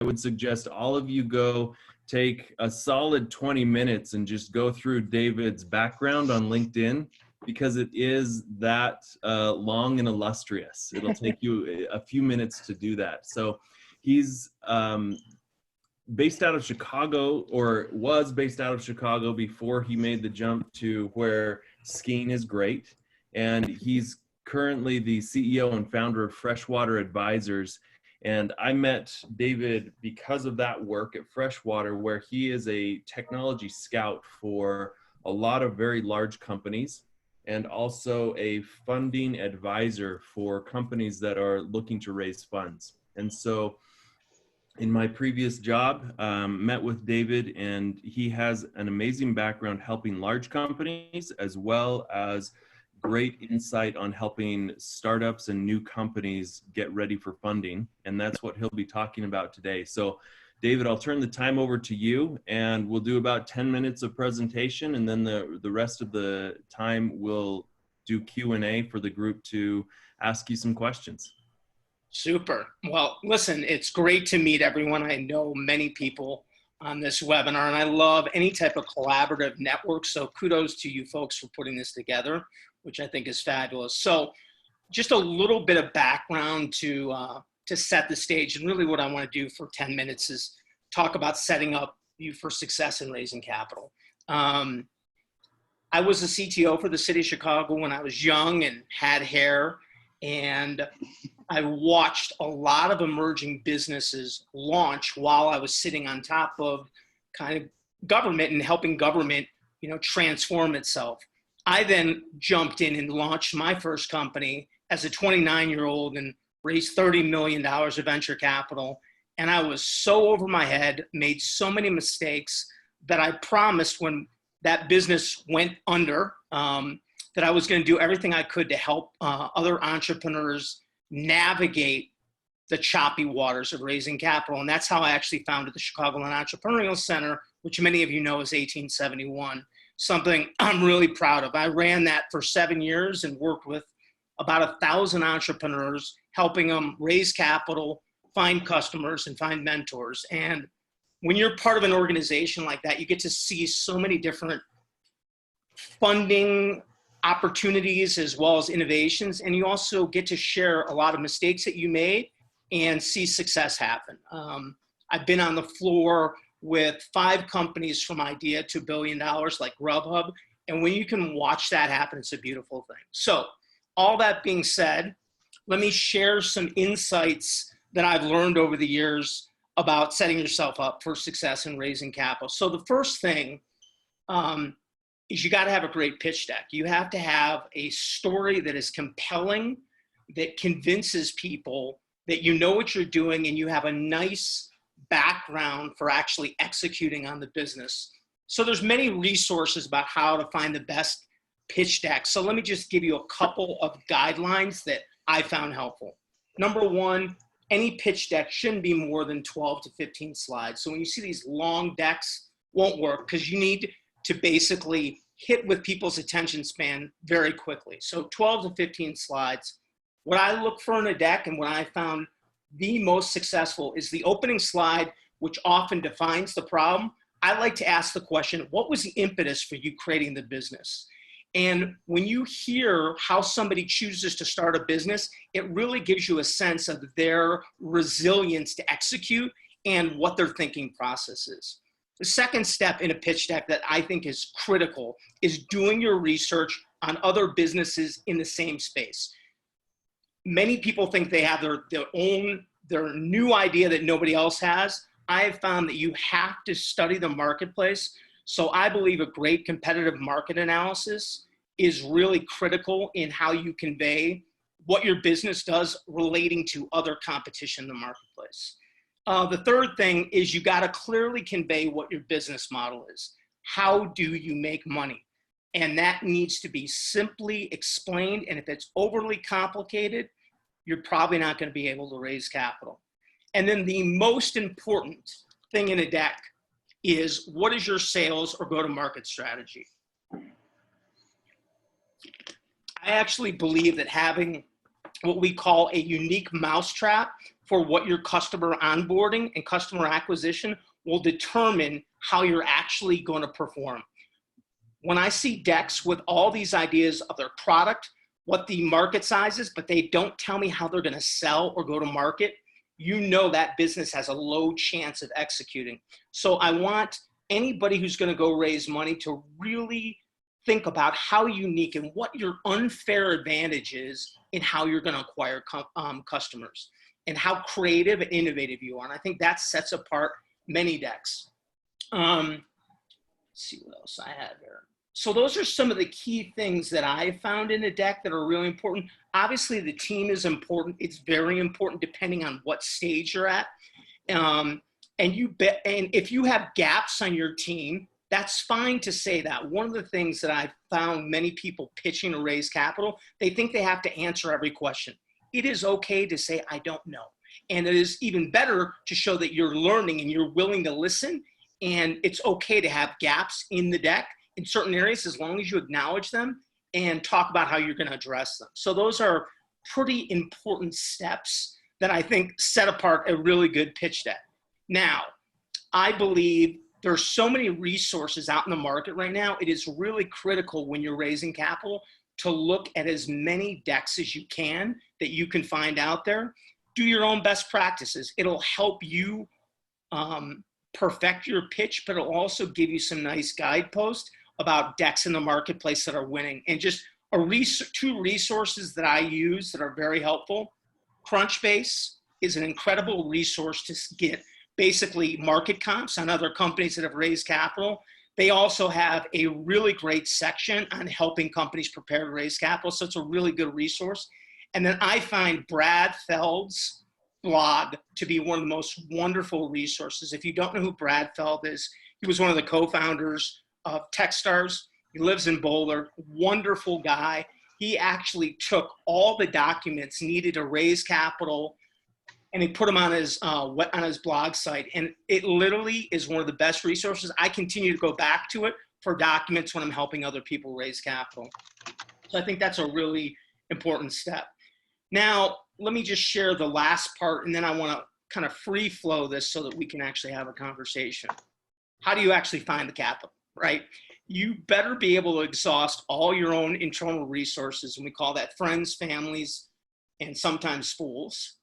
would suggest all of you go take a solid 20 minutes and just go through David's background on LinkedIn, because it is that long and illustrious. It'll take you a few minutes to do that. So he's based out of Chicago, or was based out of Chicago before he made the jump to where skiing is great. And he's currently the CEO and founder of Freshwater Advisors. And I met David because of that work at Freshwater, where he is a technology scout for a lot of very large companies, and also a funding advisor for companies that are looking to raise funds. And so in my previous job, met with David, and he has an amazing background helping large companies, as well as great insight on helping startups and new companies get ready for funding. And that's what he'll be talking about today. So David, I'll turn the time over to you, and we'll do about 10 minutes of presentation, and then the rest of the time we'll do Q&A for the group to ask you some questions. Super. Well, listen, it's great to meet everyone. I know many people on this webinar, and I love any type of collaborative network. So kudos to you folks for putting this together, which I think is fabulous. So just a little bit of background to set the stage. And really what I want to do for 10 minutes is talk about setting up you for success in raising capital. I was a CTO for the city of Chicago when I was young and had hair, and I watched a lot of emerging businesses launch while I was sitting on top of kind of government and helping government, transform itself. I then jumped in and launched my first company as a 29-year-old and raised $30 million of venture capital. And I was so over my head, made so many mistakes, that I promised when that business went under that I was going to do everything I could to help other entrepreneurs navigate the choppy waters of raising capital. And that's how I actually founded the Chicagoland Entrepreneurial Center, which many of you know is 1871, something I'm really proud of. I ran that for 7 years and worked with about 1,000 entrepreneurs, helping them raise capital, find customers, and find mentors. And when you're part of an organization like that, you get to see so many different funding opportunities as well as innovations. And you also get to share a lot of mistakes that you made and see success happen. I've been on the floor with 5 companies from idea to $1 billion like Grubhub. And when you can watch that happen, it's a beautiful thing. So all that being said, let me share some insights that I've learned over the years about setting yourself up for success in raising capital. So the first thing is you got to have a great pitch deck. You have to have a story that is compelling, that convinces people that you know what you're doing and you have a nice background for actually executing on the business. So there's many resources about how to find the best pitch deck. So let me just give you a couple of guidelines that I found helpful. Number one, any pitch deck shouldn't be more than 12 to 15 slides. So when you see these long decks, won't work, because you need to basically hit with people's attention span very quickly. So 12 to 15 slides. What I look for in a deck and what I found the most successful is the opening slide, which often defines the problem. I like to ask the question, what was the impetus for you creating the business? And when you hear how somebody chooses to start a business, it really gives you a sense of their resilience to execute and what their thinking process is. The second step in a pitch deck that I think is critical is doing your research on other businesses in the same space. Many people think they have their new idea that nobody else has. I have found that you have to study the marketplace. So I believe a great competitive market analysis is really critical in how you convey what your business does relating to other competition in the marketplace. The third thing is you got to clearly convey what your business model is. How do you make money? And that needs to be simply explained. And if it's overly complicated, you're probably not going to be able to raise capital. And then the most important thing in a deck is, what is your sales or go-to-market strategy? I actually believe that having what we call a unique mousetrap for what your customer onboarding and customer acquisition will determine how you're actually going to perform. When I see decks with all these ideas of their product, what the market size is, but they don't tell me how they're going to sell or go to market, you know that business has a low chance of executing. So I want anybody who's going to go raise money to really think about how unique and what your unfair advantage is in how you're going to acquire customers and how creative and innovative you are. And I think that sets apart many decks. Let's see what else I have here. So those are some of the key things that I found in a deck that are really important. Obviously, the team is important. It's very important depending on what stage you're at. And if you have gaps on your team, that's fine to say that. One of the things that I've found many people pitching to raise capital, they think they have to answer every question. It is okay to say, I don't know. And it is even better to show that you're learning and you're willing to listen. And it's okay to have gaps in the deck in certain areas, as long as you acknowledge them and talk about how you're going to address them. So those are pretty important steps that I think set apart a really good pitch deck. Now, I believe there's so many resources out in the market right now. It is really critical when you're raising capital to look at as many decks as you can that you can find out there. Do your own best practices. It'll help you perfect your pitch, but it'll also give you some nice guideposts about decks in the marketplace that are winning. And just two resources that I use that are very helpful. Crunchbase is an incredible resource to get basically market comps on other companies that have raised capital. They also have a really great section on helping companies prepare to raise capital. So it's a really good resource. And then I find Brad Feld's blog to be one of the most wonderful resources. If you don't know who Brad Feld is, he was one of the co-founders of Techstars. He lives in Boulder, wonderful guy. He actually took all the documents needed to raise capital and he put them on his blog site. And it literally is one of the best resources. I continue to go back to it for documents when I'm helping other people raise capital. So I think that's a really important step. Now, let me just share the last part, and then I want to kind of free flow this so that we can actually have a conversation. How do you actually find the capital, right? You better be able to exhaust all your own internal resources, and we call that friends, families, and sometimes fools.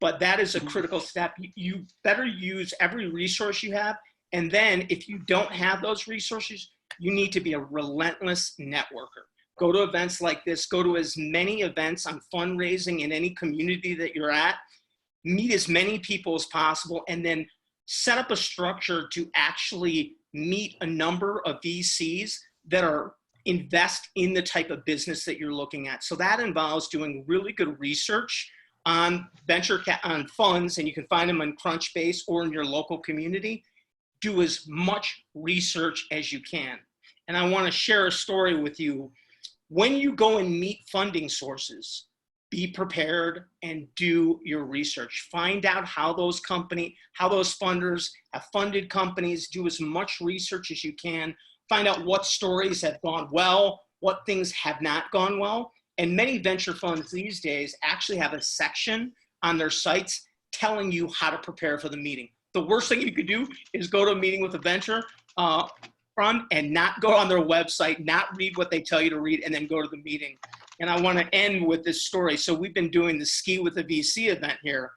But that is a critical step. You better use every resource you have. And then if you don't have those resources, you need to be a relentless networker. Go to events like this. Go to as many events on fundraising in any community that you're at. Meet as many people as possible. And then set up a structure to actually meet a number of VCs that are invest in the type of business that you're looking at. So that involves doing really good research on on funds, and you can find them on Crunchbase or in your local community. Do as much research as you can. And I want to share a story with you. When you go and meet funding sources, be prepared and do your research. Find out how those funders have funded companies. Do as much research as you can. Find out what stories have gone well, what things have not gone well. And many venture funds these days actually have a section on their sites telling you how to prepare for the meeting. The worst thing you could do is go to a meeting with a venture fund and not go on their website, not read what they tell you to read, and then go to the meeting. And I want to end with this story. So we've been doing the Ski with a VC event here.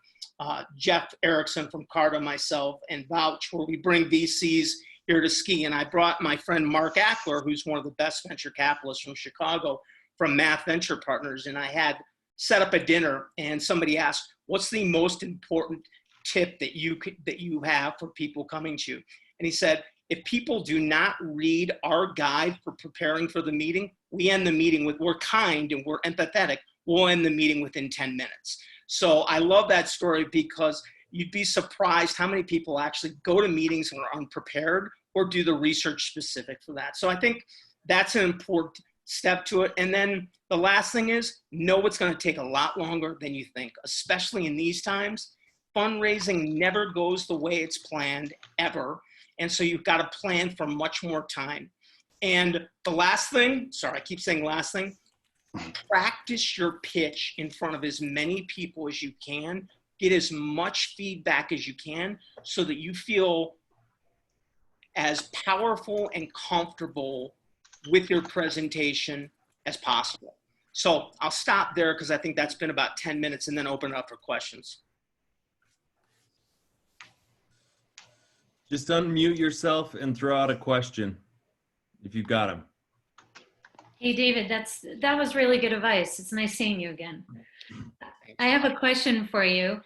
Jeff Erickson from Carta, myself, and Vouch, where we bring VCs here to ski. And I brought my friend Mark Ackler, who's one of the best venture capitalists from Chicago, from Math Venture Partners. And I had set up a dinner, and somebody asked, what's the most important tip that you have for people coming to you? And he said, if people do not read our guide for preparing for the meeting, we end the meeting with, we're kind and we're empathetic, we'll end the meeting within 10 minutes. So I love that story because you'd be surprised how many people actually go to meetings and are unprepared or do the research specific for that. So I think that's an important step to it. And then the last thing is, know it's going to take a lot longer than you think, especially in these times. Fundraising never goes the way it's planned, ever. And so you've got to plan for much more time. And the last thing, sorry, I keep saying last thing, practice your pitch in front of as many people as you can get as much feedback as you can so that you feel as powerful and comfortable with your presentation as possible. So I'll stop there because I think that's been about 10 minutes and then open it up for questions. Just unmute yourself and throw out a question if you've got them. Hey, David, that was really good advice. It's nice seeing you again. I have a question for you.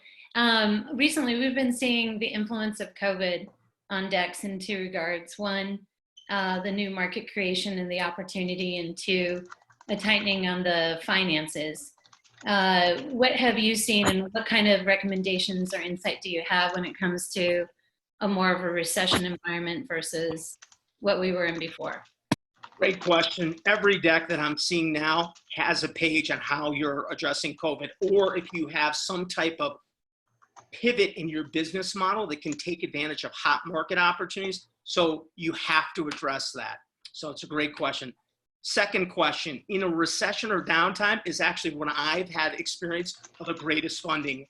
Recently, we've been seeing the influence of COVID on DEX in two regards. One, the new market creation and the opportunity, and two, a tightening on the finances. What have you seen, and what kind of recommendations or insight do you have when it comes to a more of a recession environment versus what we were in before? Great question. Every deck that I'm seeing now has a page on how you're addressing COVID, or if you have some type of pivot in your business model that can take advantage of hot market opportunities. So you have to address that. So it's a great question. Second question, in a recession or downtime is actually when I've had experience of the greatest funding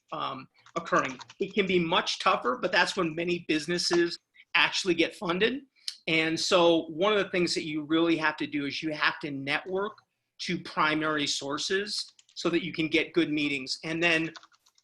occurring. It can be much tougher, but that's when many businesses actually get funded. And so one of the things that you really have to do is you have to network to primary sources so that you can get good meetings. And then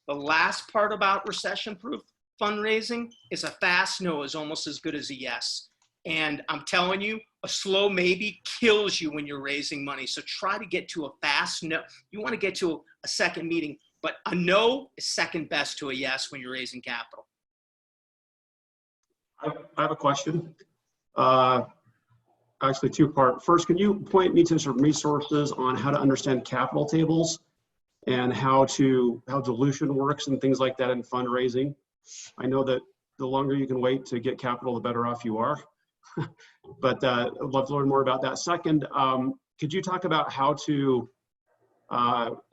the last part about recession-proof fundraising is a fast no is almost as good as a yes. And I'm telling you, a slow maybe kills you when you're raising money. So try to get to a fast no. You want to get to a second meeting, but a no is second best to a yes when you're raising capital. I have a question. Actually, two-part. First, can you point me to some resources on how to understand capital tables and how dilution works and things like that in fundraising? I know that the longer you can wait to get capital, the better off you are. But I'd love to learn more about that. Second, could you talk about how to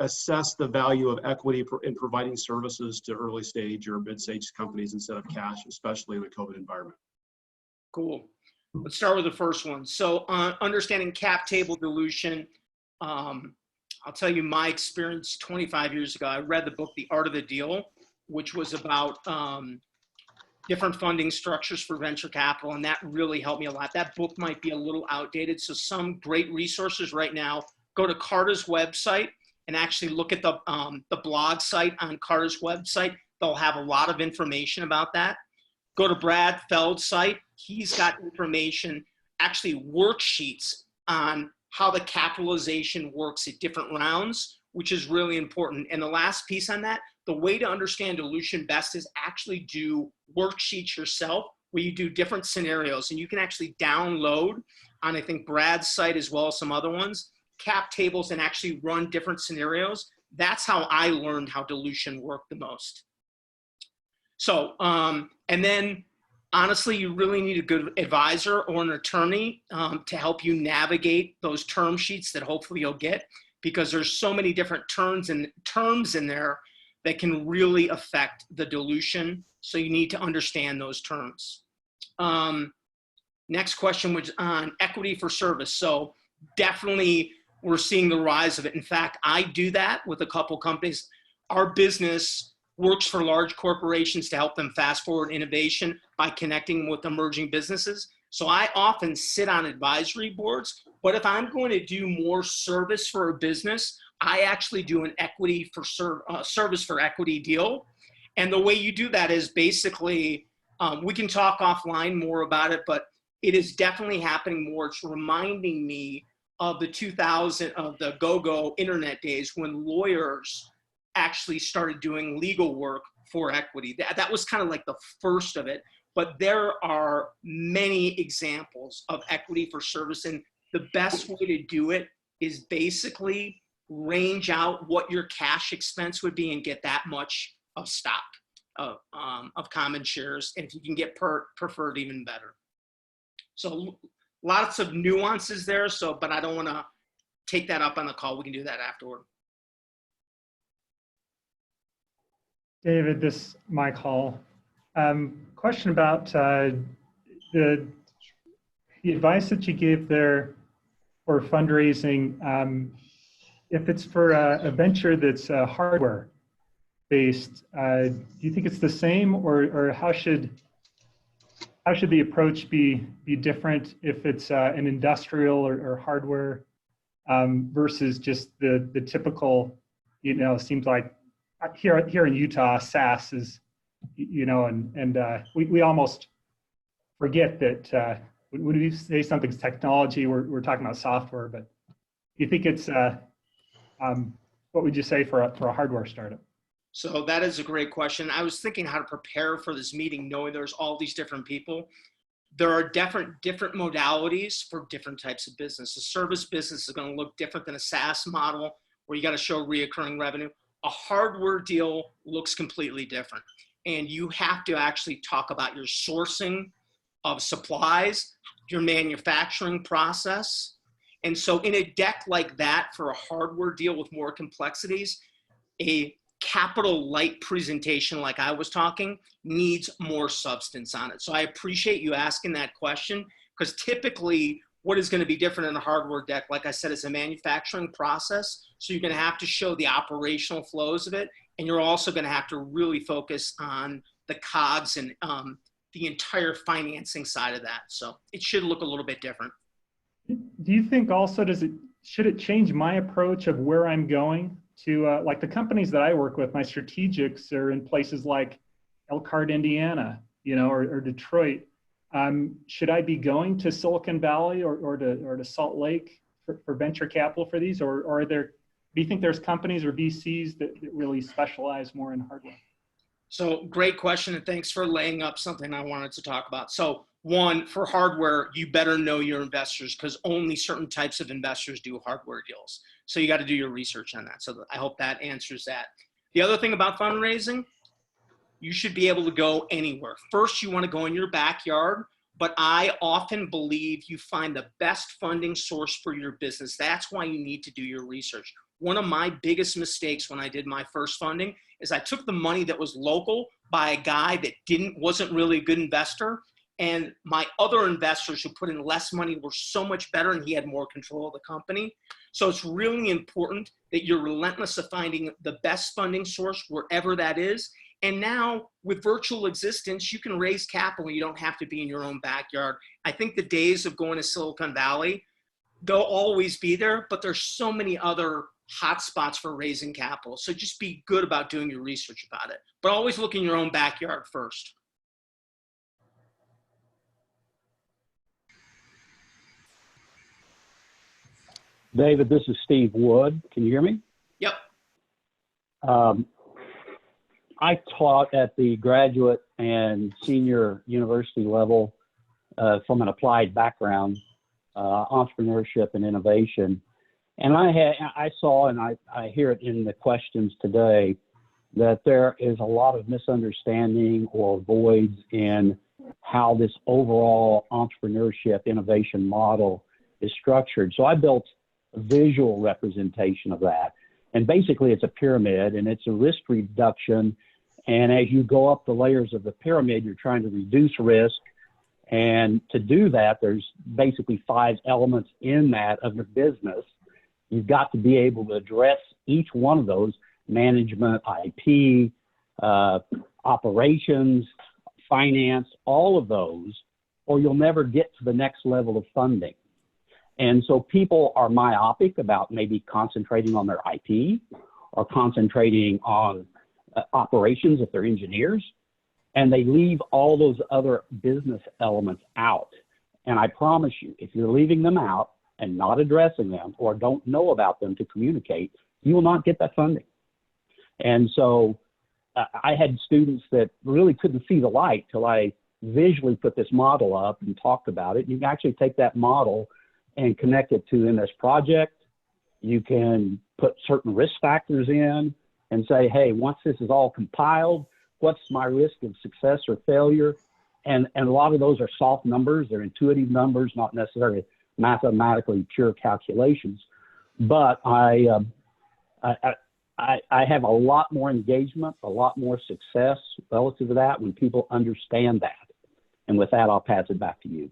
assess the value of equity in providing services to early stage or mid-stage companies instead of cash, especially in a COVID environment? Cool. Let's start with the first one. So understanding cap table dilution. I'll tell you my experience 25 years ago. I read the book, The Art of the Deal, which was about different funding structures for venture capital. And that really helped me a lot. That book might be a little outdated. So some great resources right now, go to Carta's website and actually look at the blog site on Carta's website. They'll have a lot of information about that. Go to Brad Feld's site. He's got information, actually worksheets on how the capitalization works at different rounds, which is really important. And the last piece on that, the way to understand dilution best is actually do worksheets yourself where you do different scenarios. And you can actually download on, I think, Brad's site as well as some other ones, cap tables and actually run different scenarios. That's how I learned how dilution worked the most. So, and then honestly, you really need a good advisor or an attorney to help you navigate those term sheets that hopefully you'll get, because there's so many different terms in there that can really affect the dilution. So you need to understand those terms. Next question was on equity for service. So definitely we're seeing the rise of it. In fact, I do that with a couple companies. Our business works for large corporations to help them fast forward innovation by connecting with emerging businesses. So I often sit on advisory boards, but if I'm going to do more service for a business, I actually do an equity for service for equity deal. And the way you do that is basically, we can talk offline more about it, but it is definitely happening more. It's reminding me of the go-go internet days when lawyers actually started doing legal work for equity. That was kind of like the first of it, but there are many examples of equity for service. And the best way to do it is basically range out what your cash expense would be and get that much of stock of common shares. And if you can get preferred, even better. So lots of nuances there. So, but I don't want to take that up on the call. We can do that afterward. David, this is Mike Hall. Question about the advice that you gave there for fundraising. If it's for a venture that's hardware, based, do you think it's the same, or how should the approach be different if it's an industrial or hardware versus just the typical, seems like here in Utah, SaaS is, and we almost forget that when we say something's technology, we're talking about software. But do you think it's what would you say for a hardware startup? So that is a great question. I was thinking how to prepare for this meeting, knowing there's all these different people. There are different modalities for different types of business. A service business is going to look different than a SaaS model where you got to show reoccurring revenue. A hardware deal looks completely different. And you have to actually talk about your sourcing of supplies, your manufacturing process. And so in a deck like that for a hardware deal with more complexities, a capital light presentation like I was talking needs more substance on it. So I appreciate you asking that question, because typically what is going to be different in a hardware deck, like I said, is a manufacturing process. So you're going to have to show the operational flows of it. And you're also going to have to really focus on the COGS and the entire financing side of that. So it should look a little bit different. Do you think also, should it change my approach of where I'm going to, like the companies that I work with, my strategics are in places like Elkhart, Indiana, or Detroit. Should I be going to Silicon Valley or to Salt Lake for venture capital for these, or do you think there's companies or VCs that really specialize more in hardware? So great question, and thanks for laying up something I wanted to talk about. So one, for hardware, you better know your investors, because only certain types of investors do hardware deals. So you got to do your research on that. So I hope that answers that. The other thing about fundraising, you should be able to go anywhere. First, you want to go in your backyard, but I often believe you find the best funding source for your business. That's why you need to do your research. One of my biggest mistakes when I did my first funding is I took the money that was local by a guy that wasn't really a good investor. And my other investors who put in less money were so much better, and he had more control of the company. So it's really important that you're relentless of finding the best funding source wherever that is. And now with virtual existence, you can raise capital. You don't have to be in your own backyard. I think the days of going to Silicon Valley, they'll always be there, but there's so many other hotspots for raising capital. So just be good about doing your research about it, but always look in your own backyard first. David, this is Steve Wood. Can you hear me? Yep. I taught at the graduate and senior university level from an applied background, entrepreneurship and innovation. And I saw, and I hear it in the questions today, that there is a lot of misunderstanding or voids in how this overall entrepreneurship innovation model is structured. So I built a visual representation of that. And basically it's a pyramid, and it's a risk reduction. And as you go up the layers of the pyramid, you're trying to reduce risk. And to do that, there's basically 5 elements in that of your business. You've got to be able to address each one of those: management, IP, operations, finance, all of those, or you'll never get to the next level of funding. And so people are myopic about maybe concentrating on their IP or concentrating on operations if they're engineers, and they leave all those other business elements out. And I promise you, if you're leaving them out and not addressing them or don't know about them to communicate, you will not get that funding. And so I had students that really couldn't see the light till I visually put this model up and talked about it. You can actually take that model and connect it to in this project. You can put certain risk factors in and say, hey, once this is all compiled, what's my risk of success or failure? And a lot of those are soft numbers. They're intuitive numbers, not necessarily mathematically pure calculations. But I have a lot more engagement, a lot more success relative to that when people understand that. And with that, I'll pass it back to you.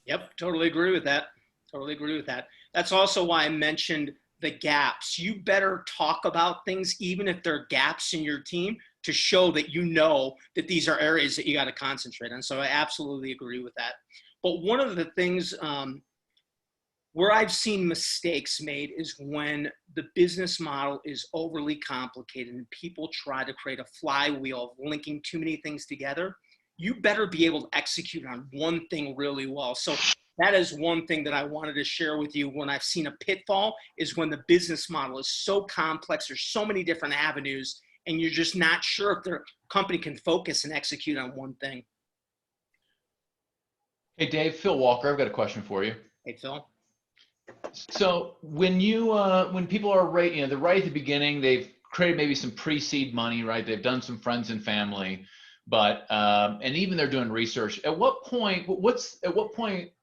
Yep, totally agree with that. Totally agree with that. That's also why I mentioned the gaps. You better talk about things, even if there are gaps in your team, to show that you know that these are areas that you got to concentrate on. So I absolutely agree with that. But one of the things where I've seen mistakes made is when the business model is overly complicated and people try to create a flywheel of linking too many things together. You better be able to execute on one thing really well. So that is one thing that I wanted to share with you when I've seen a pitfall, is when the business model is so complex, there's so many different avenues, and you're just not sure if their company can focus and execute on one thing. Hey, Dave, Phil Walker, I've got a question for you. Hey, Phil. So when you when people are right, they're right at the beginning, they've created maybe some pre-seed money, right? They've done some friends and family, but and even they're doing research. At what point?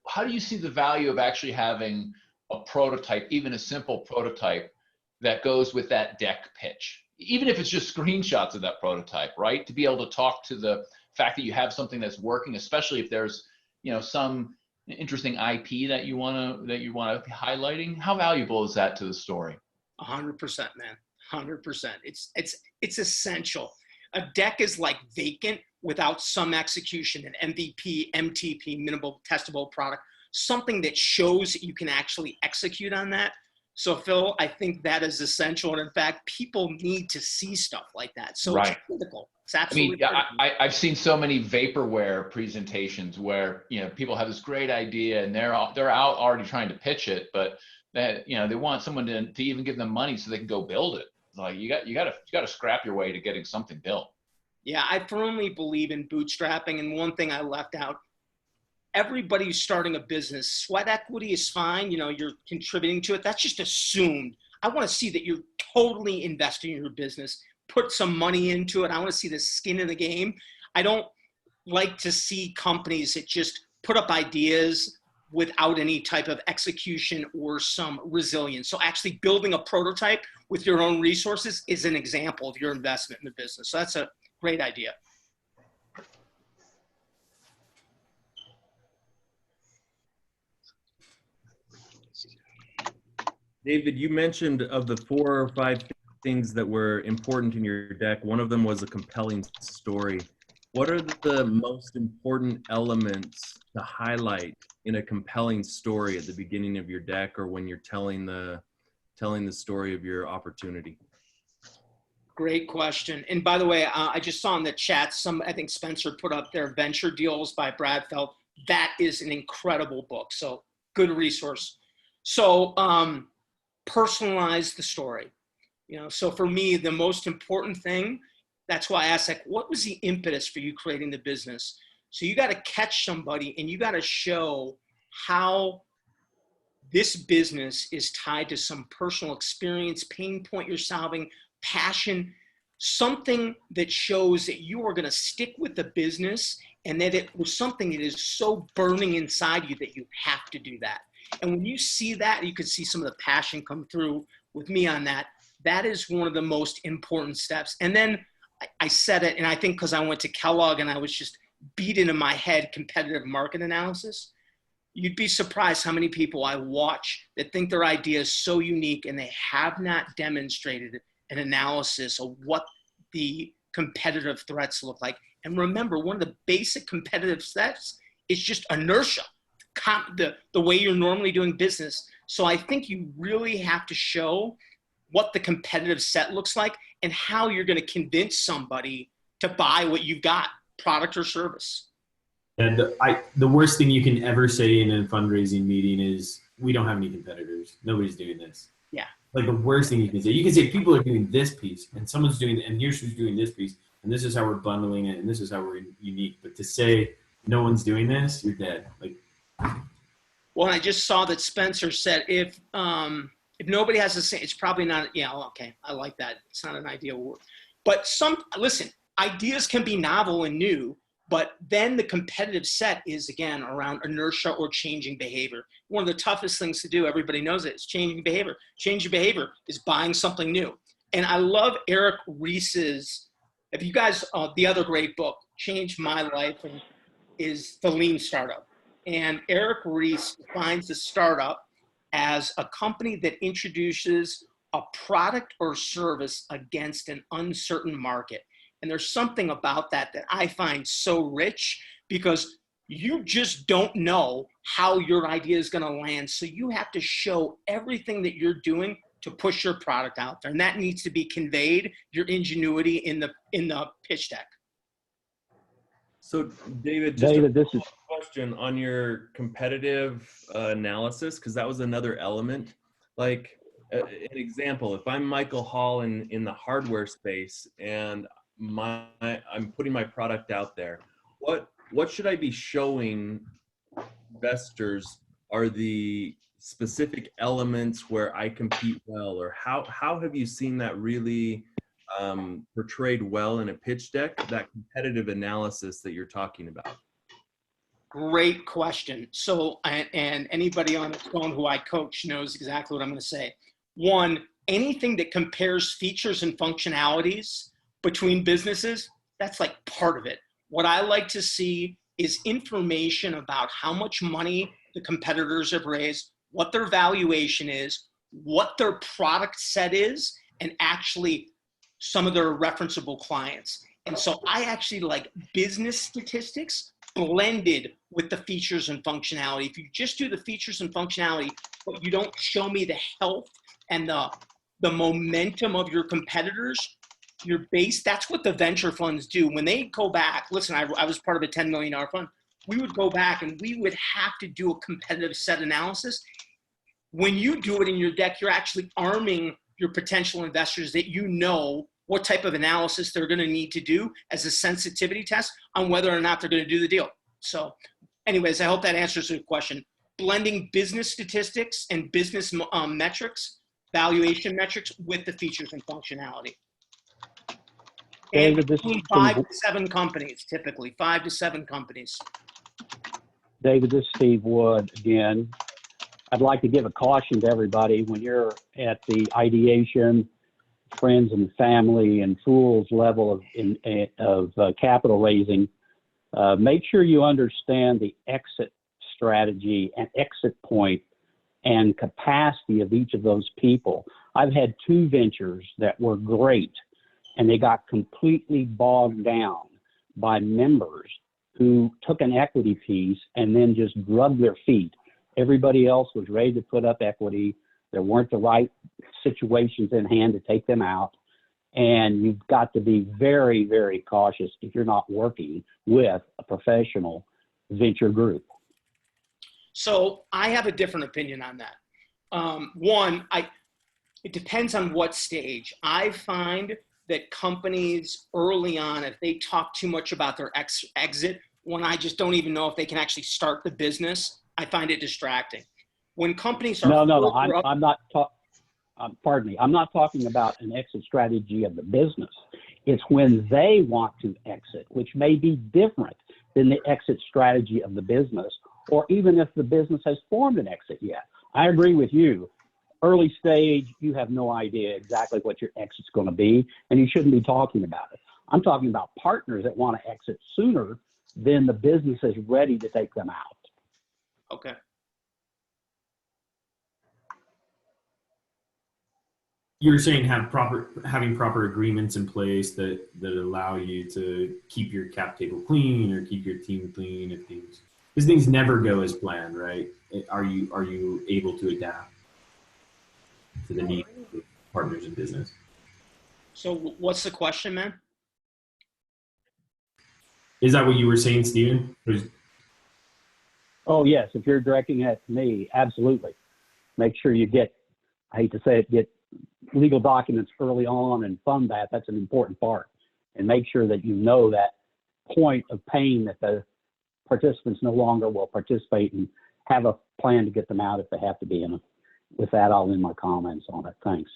How do you see the value of actually having a prototype, even a simple prototype, that goes with that deck pitch, even if it's just screenshots of that prototype, right? To be able to talk to the fact that you have something that's working, especially if there's some interesting IP that you want to be highlighting. How valuable is that to the story? 100%, man. 100%. It's essential. A deck is like vacant without some execution, an MVP, MTP, minimal testable product, something that shows that you can actually execute on that. So Phil, I think that is essential. And in fact, people need to see stuff like that. So right. It's critical. It's absolutely critical. I've seen so many vaporware presentations where, people have this great idea and they're out already trying to pitch it, but that, they want someone to even give them money so they can go build it. Like you got to scrap your way to getting something built. Yeah, I firmly believe in bootstrapping. And one thing I left out, everybody who's starting a business, sweat equity is fine. You're contributing to it. That's just assumed. I want to see that you're totally investing in your business, put some money into it. I want to see the skin in the game. I don't like to see companies that just put up ideas without any type of execution or some resilience. So actually building a prototype with your own resources is an example of your investment in the business. So that's a great idea. David, you mentioned of the 4 or 5 things that were important in your deck, one of them was a compelling story. What are the most important elements to highlight in a compelling story at the beginning of your deck, or when you're telling the story of your opportunity? Great question. And by the way, I just saw in the chat, I think Spencer put up their Venture Deals by Brad Feld. That is an incredible book. So good resource. So personalize the story. So for me, the most important thing, that's why I asked, what was the impetus for you creating the business? So you got to catch somebody and you got to show how this business is tied to some personal experience, pain point you're solving, passion, something that shows that you are going to stick with the business and that it was something that is so burning inside you that you have to do that. And when you see that, you can see some of the passion come through with me on that. That is one of the most important steps. And then I said it, and I think because I went to Kellogg and I was just beat into my head competitive market analysis, you'd be surprised how many people I watch that think their idea is so unique and they have not demonstrated an analysis of what the competitive threats look like. And remember, one of the basic competitive threats is just inertia, the way you're normally doing business. So I think you really have to show what the competitive set looks like and how you're going to convince somebody to buy what you've got, product or service. And the worst thing you can ever say in a fundraising meeting is, we don't have any competitors. Nobody's doing this. Yeah. Like the worst thing you can say. You can say people are doing this piece and someone's doing, and here's who's doing this piece. And this is how we're bundling it. And this is how we're unique. But to say no one's doing this, you're dead. Well, I just saw that Spencer said if nobody has the same, it's probably not, okay, I like that. It's not an ideal word. But listen, ideas can be novel and new, but then the competitive set is, again, around inertia or changing behavior. One of the toughest things to do, everybody knows it, is changing behavior. Changing behavior is buying something new. And I love Eric Ries's, if you guys, the other great book, Changed My Life, is The Lean Startup. And Eric Ries defines the startup as a company that introduces a product or service against an uncertain market. And there's something about that that I find so rich, because you just don't know how your idea is going to land. So you have to show everything that you're doing to push your product out there. And that needs to be conveyed, your ingenuity in the pitch deck. So David, just David, a this is question on your competitive analysis, because that was another element. Like an example, if I'm Michael Hall in the hardware space and I'm putting my product out there, what should I be showing investors are the specific elements where I compete well, or how have you seen that really portrayed well in a pitch deck, that competitive analysis that you're talking about? Great question. So, and anybody on the phone who I coach knows exactly what I'm going to say. One, anything that compares features and functionalities between businesses, that's like part of it. What I like to see is information about how much money the competitors have raised, what their valuation is, what their product set is, and actually some of their referenceable clients. And so I actually like business statistics blended with the features and functionality. If you just do the features and functionality, but you don't show me the health and the momentum of your competitors, your base, that's what the venture funds do. When they go back, listen, I was part of a $10 million fund. We would go back and we would have to do a competitive set analysis. When you do it in your deck, you're actually arming your potential investors that you know what type of analysis they're going to need to do as a sensitivity test on whether or not they're going to do the deal. So anyways, I hope that answers your question. Blending business statistics and business metrics, valuation metrics with the features and functionality. And David, this between is 5 to 7 companies, typically 5 to 7 companies. David, this is Steve Wood again. I'd like to give a caution to everybody when you're at the ideation, friends and family and fools level of capital raising. Make sure you understand the exit strategy and exit point and capacity of each of those people. I've had 2 ventures that were great, and they got completely bogged down by members who took an equity piece and then just drugged their feet. Everybody else was ready to put up equity. There weren't the right situations in hand to take them out. And you've got to be very, very cautious if you're not working with a professional venture group. So I have a different opinion on that. One, it depends on what stage. I find that companies early on, if they talk too much about their exit, when I just don't even know if they can actually start the business, I find it distracting. When companies are I'm not pardon me, I'm not talking about an exit strategy of the business. It's when they want to exit, which may be different than the exit strategy of the business, or even if the business has formed an exit yet. I agree with you. Early stage, you have no idea exactly what your exit's going to be, and you shouldn't be talking about it. I'm talking about partners that want to exit sooner than the business is ready to take them out. Okay. You're saying having proper agreements in place that allow you to keep your cap table clean or keep your team clean because things never go as planned, right? Are you able to adapt to the needs of partners in business? So what's the question, man? Is that what you were saying, Stephen? Oh, yes. If you're directing it to me, absolutely. Make sure you get, I hate to say it, get legal documents early on and fund that. That's an important part. And make sure that you know that point of pain that the participants no longer will participate, and have a plan to get them out if they have to be in it. With that, I'll end my comments on it. Thanks.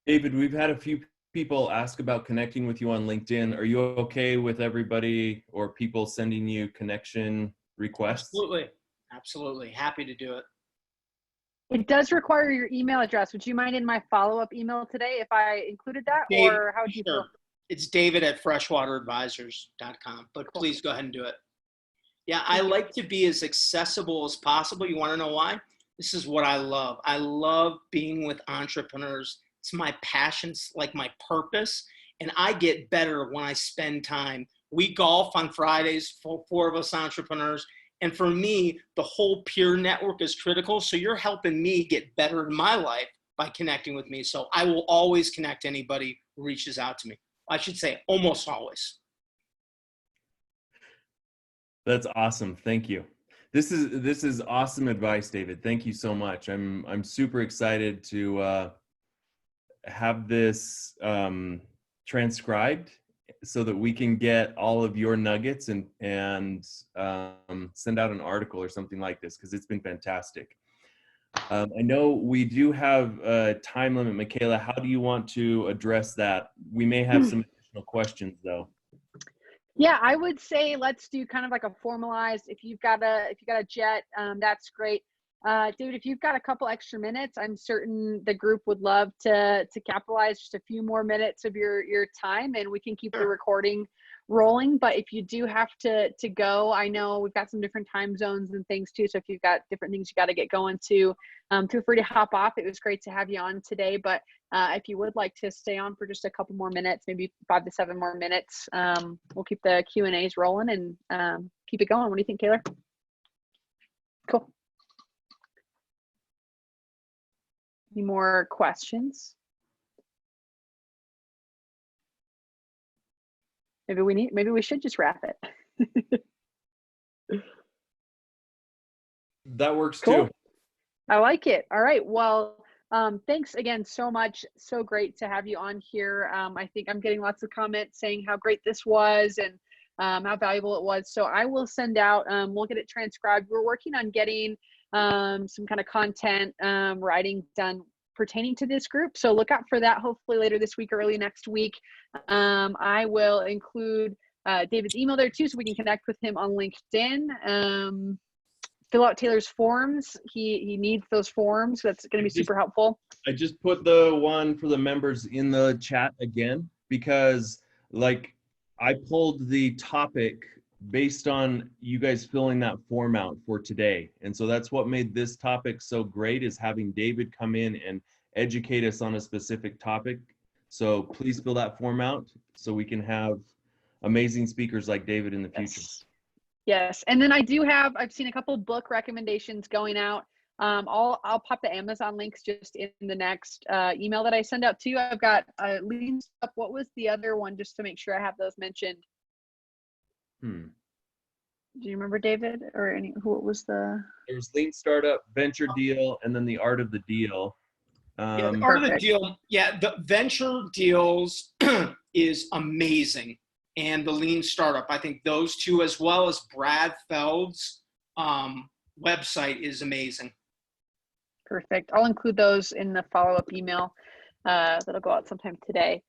David, we've had a few people ask about connecting with you on LinkedIn. Are you okay with everybody or people sending you connection requests? Absolutely. Absolutely. Happy to do it. It does require your email address. Would you mind in my follow-up email today if I included that? Dave, or how do you feel? It's David@freshwateradvisors.com, but please go ahead and do it. Yeah, I like to be as accessible as possible. You want to know why? This is what I love. I love being with entrepreneurs. It's my passion, it's like my purpose. And I get better when I spend time. We golf on Fridays, four of us entrepreneurs. And for me, the whole peer network is critical. So you're helping me get better in my life by connecting with me. So I will always connect anybody who reaches out to me. I should say almost always. That's awesome. Thank you. This is awesome advice, David. Thank you so much. I'm super excited to have this transcribed so that we can get all of your nuggets and send out an article or something like this, because it's been fantastic. I know we do have a time limit. Michaela, how do you want to address that? We may have some additional questions though. Yeah, I would say let's do kind of like a formalized, if you've got a jet, that's great. David, if you've got a couple extra minutes, I'm certain the group would love to capitalize just a few more minutes of your time, and we can keep the recording rolling. But if you do have to go, I know we've got some different time zones and things too. So if you've got different things you got to get going to, feel free to hop off. It was great to have you on today. But if you would like to stay on for just a couple more minutes, maybe 5 to 7 more minutes, we'll keep the Q&As rolling and keep it going. What do you think, Taylor? Cool. Any more questions? Maybe we should just wrap it. That works Cool. too. I like it. All right. Well, thanks again so much. So great to have you on here. I think I'm getting lots of comments saying how great this was and how valuable it was. So I will send out, we'll get it transcribed. We're working on getting some kind of content writing done pertaining to this group. So look out for that hopefully later this week or early next week. I will include David's email there too, so we can connect with him on LinkedIn. Fill out Taylor's forms. He needs those forms. That's going to be super helpful. I just put the one for the members in the chat again, because like I pulled the topic based on you guys filling that form out for today. And so that's what made this topic so great, is having David come in and educate us on a specific topic. So please fill that form out so we can have amazing speakers like David in the future. Yes. And then I've seen a couple book recommendations going out. I'll pop the Amazon links just in the next email that I send out to you. I've got Lean Up. What was the other one, just to make sure I have those mentioned? Do you remember, David, or what was the? There's Lean Startup, Venture Deal, and then The Art of the Deal. Yeah, the Art of the Deal. Yeah, the Venture Deals is amazing. And the Lean Startup, I think those two, as well as Brad Feld's website, is amazing. Perfect. I'll include those in the follow-up email that'll go out sometime today.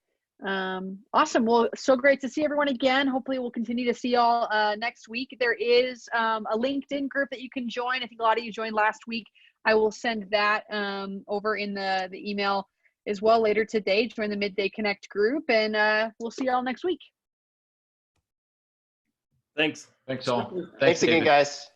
Awesome. Well, so great to see everyone again. Hopefully we'll continue to see y'all next week. There is a LinkedIn group that you can join. I think a lot of you joined last week. I will send that over in the email as well later today. Join the Midday Connect group, and we'll see y'all next week. Thanks. Thanks all. Thanks again, guys.